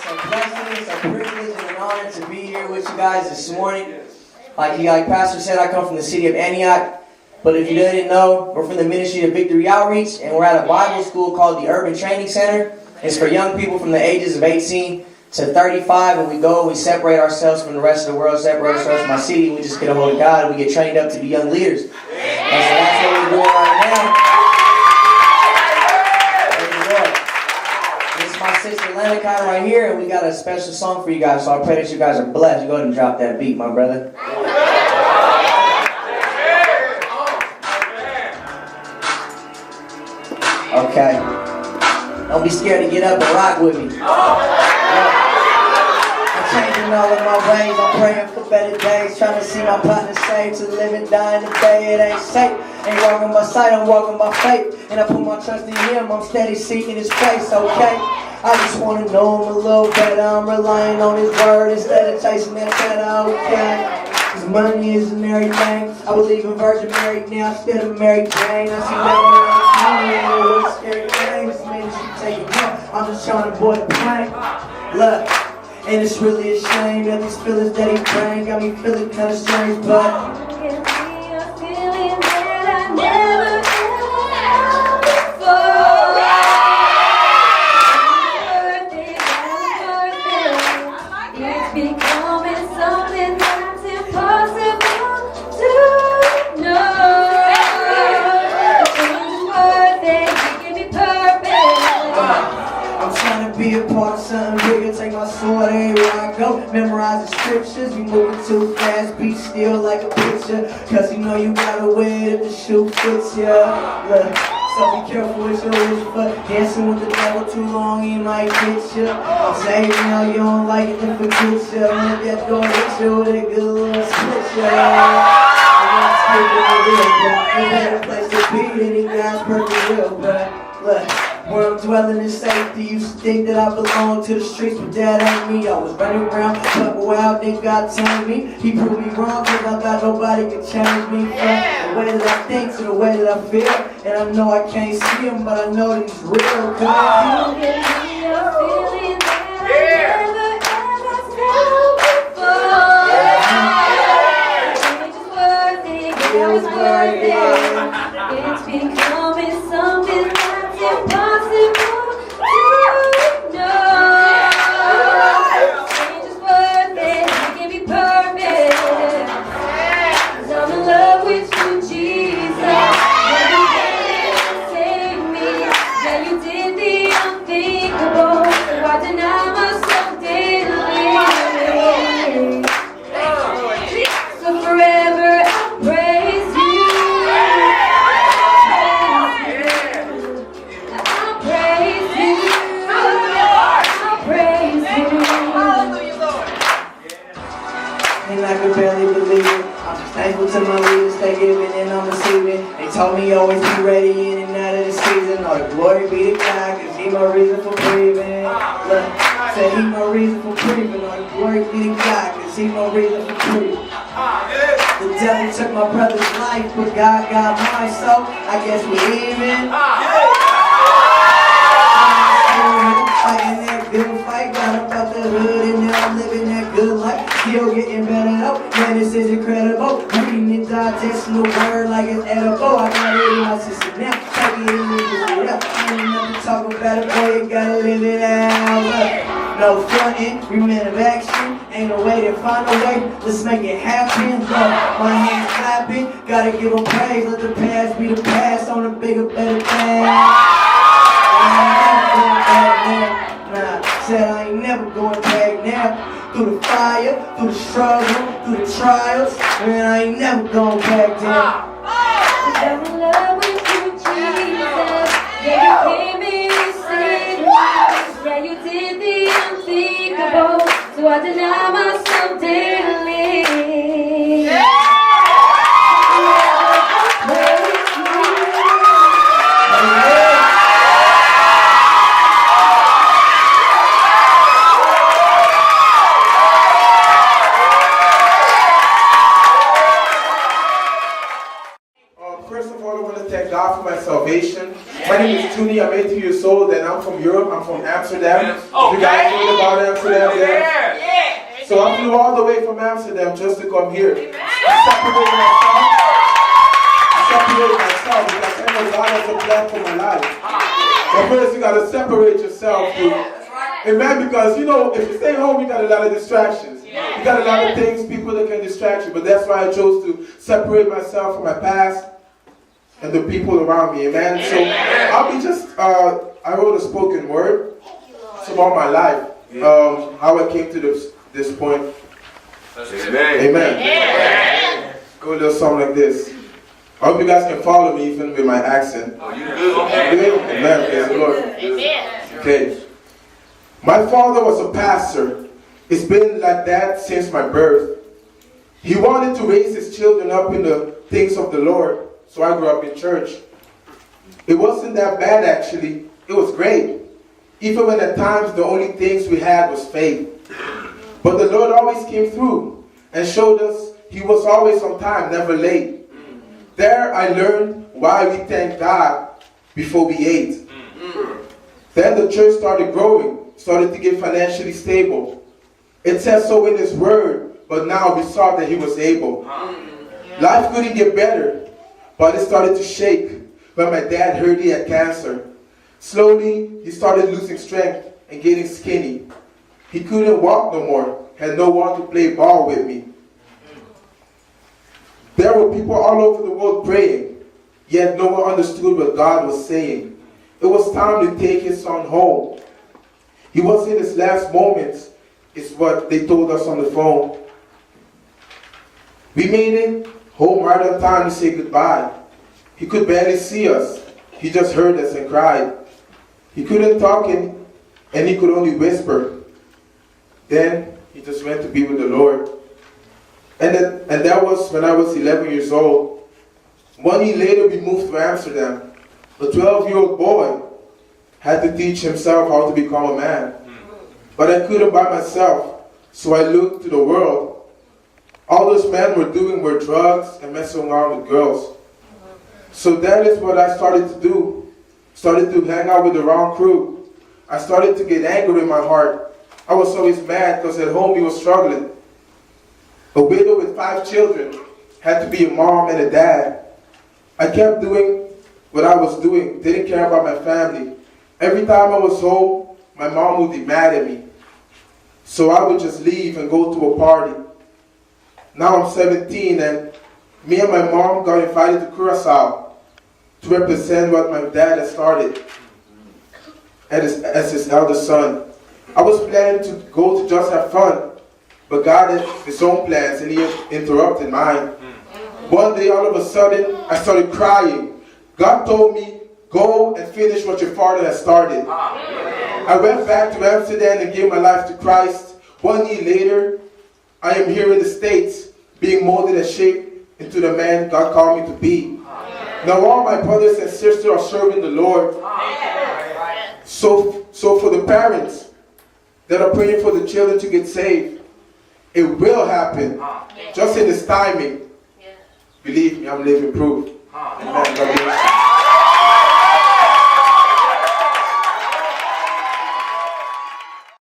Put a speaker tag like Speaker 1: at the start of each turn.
Speaker 1: a blessing, it's a privilege and an honor to be here with you guys this morning. Like Pastor said, I come from the city of Antioch. But if you didn't know, we're from the Ministry of Victory Outreach, and we're at a Bible school called the Urban Training Center. It's for young people from the ages of 18 to 35, and we separate ourselves from the rest of the world, separate ourselves from our city, and we just get a hold of God, and we get trained up to be young leaders. And so that's what we're doing right now. This is my sister Lanakai right here, and we got a special song for you guys, so I pray that you guys are blessed. You go ahead and drop that beat, my brother. Okay. Don't be scared to get up and rock with me. I'm changing all of my ways. I'm praying for better days. Trying to see my partner saved. To live and die in the day. It ain't safe. Ain't walking by sight. I'm walking by faith. And I put my trust in Him. I'm steady seeking His face. Okay. I just want to know Him a little better. I'm relying on His word instead of chasing that cheddar. Okay. Cause money isn't everything. I believe in Virgin Mary now instead of Mary Jane. I see that one scary things. Man, she taking help. I'm just trying to board the plane. Look, and it's really a shame that these feelings that he bring got me feeling kind of strange, but be a part of something bigger, take my sword everywhere I go. Memorize the scriptures, we moving too fast, be still like a picture. Cause you know you gotta wear it if the shoe fits ya. Look, so be careful with your wish, but dancing with the devil too long, he might get ya. I'm saying now you don't like it, then forget ya. Let that door hit you with a good little split ya. A better place to be than in God's perfect will, but look. Where I'm dwelling in safety, used to think that I belonged to the streets, but that ain't me. I was running around, but wild, then God turned me. He proved me wrong, cause I thought nobody could change me. From the way that I think to the way that I feel. And I know I can't see Him, but I know that He's real. Cause you give me a feeling that I never ever felt before. It was worth it. It's becoming something that's impossible to know. Change is worth it. You can be perfect. 'Cause I'm in love with you, Jesus. You came and saved me. Yeah, you did the unthinkable. So I deny myself daily. So forever I praise you. And I could barely believe it. I'm thankful to my leaders, they giving and I'm receiving. They told me always be ready in and out of the season. All the glory be to God, cause He my reason for breathing. Look, said He my reason for breathing. All the glory be to God, cause He my reason for breathing. The devil took my brother's life, but God got mine, so I guess we even. Fighting that good fight, got up out the hood and now I'm living that good life. Still getting better though, man, this is incredible. Reading and digesting the word like it's edible. I got it in my system now, take it in and live it up. Ain't nothing to talk about it, boy, you gotta live it out. Look, no frontin', we men of action. Ain't no way to find a way, let's make it happen. Look, my hands clapping, gotta give them praise. Let the past be the past on a bigger, better thing. Said I ain't never going back now. Through the fire, through the struggle, through the trials, man, I ain't never going back down. I'm in love with you, Jesus. Yeah, you came in and saved me. Yeah, you did the unthinkable. So I deny myself daily. Yeah.
Speaker 2: First of all, I want to thank God for my salvation. My name is Djunie. I'm 18 years old and I'm from Europe. I'm from Amsterdam. You guys heard about Amsterdam? Yeah. So I flew all the way from Amsterdam just to come here. Separate myself because I know God has a plan for my life. But first you got to separate yourself. Amen, because you know, if you stay home, you got a lot of distractions. You got a lot of things, people that can distract you. But that's why I chose to separate myself from my past and the people around me. Amen. So I'll be just, I wrote a spoken word. It's about my life. How I came to this point. Amen. Go a little song like this. I hope you guys can follow me even with my accent. Amen. Praise the Lord. Okay. My father was a pastor. It's been like that since my birth. He wanted to raise his children up in the things of the Lord, so I grew up in church. It wasn't that bad actually. It was great. Even when at times the only things we had was faith. But the Lord always came through and showed us He was always on time, never late. There I learned why we thank God before we ate. Then the church started growing, started to get financially stable. It says so in His Word, but now we saw that He was able. Life couldn't get better, but it started to shake when my dad heard he had cancer. Slowly, he started losing strength and getting skinny. He couldn't walk no more, had no one to play ball with me. There were people all over the world praying, yet no one understood what God was saying. It was time to take his son home. He was in his last moments, is what they told us on the phone. We made it home right on time to say goodbye. He could barely see us. He just heard us and cried. He couldn't talk and he could only whisper. Then he just went to be with the Lord. And that was when I was 11 years old. 1 year later we moved to Amsterdam. A 12-year-old boy had to teach himself how to become a man. But I couldn't by myself, so I looked to the world. All those men were doing were drugs and messing around with girls. So that is what I started to do. Started to hang out with the wrong crew. I started to get angry in my heart. I was always mad because at home we were struggling. A widow with 5 children had to be a mom and a dad. I kept doing what I was doing, didn't care about my family. Every time I was home, my mom would be mad at me. So I would just leave and go to a party. Now I'm 17 and me and my mom got invited to Curacao to represent what my dad had started as his eldest son. I was planning to go to just have fun, but God had his own plans and he interrupted mine. One day all of a sudden I started crying. God told me, go and finish what your father has started. I went back to Amsterdam and gave my life to Christ. 1 year later, I am here in the States, being molded and shaped into the man God called me to be. Now all my brothers and sisters are serving the Lord. So for the parents that are praying for the children to get saved, it will happen. Just in His timing. Believe me, I'm living proof. Amen. God bless you.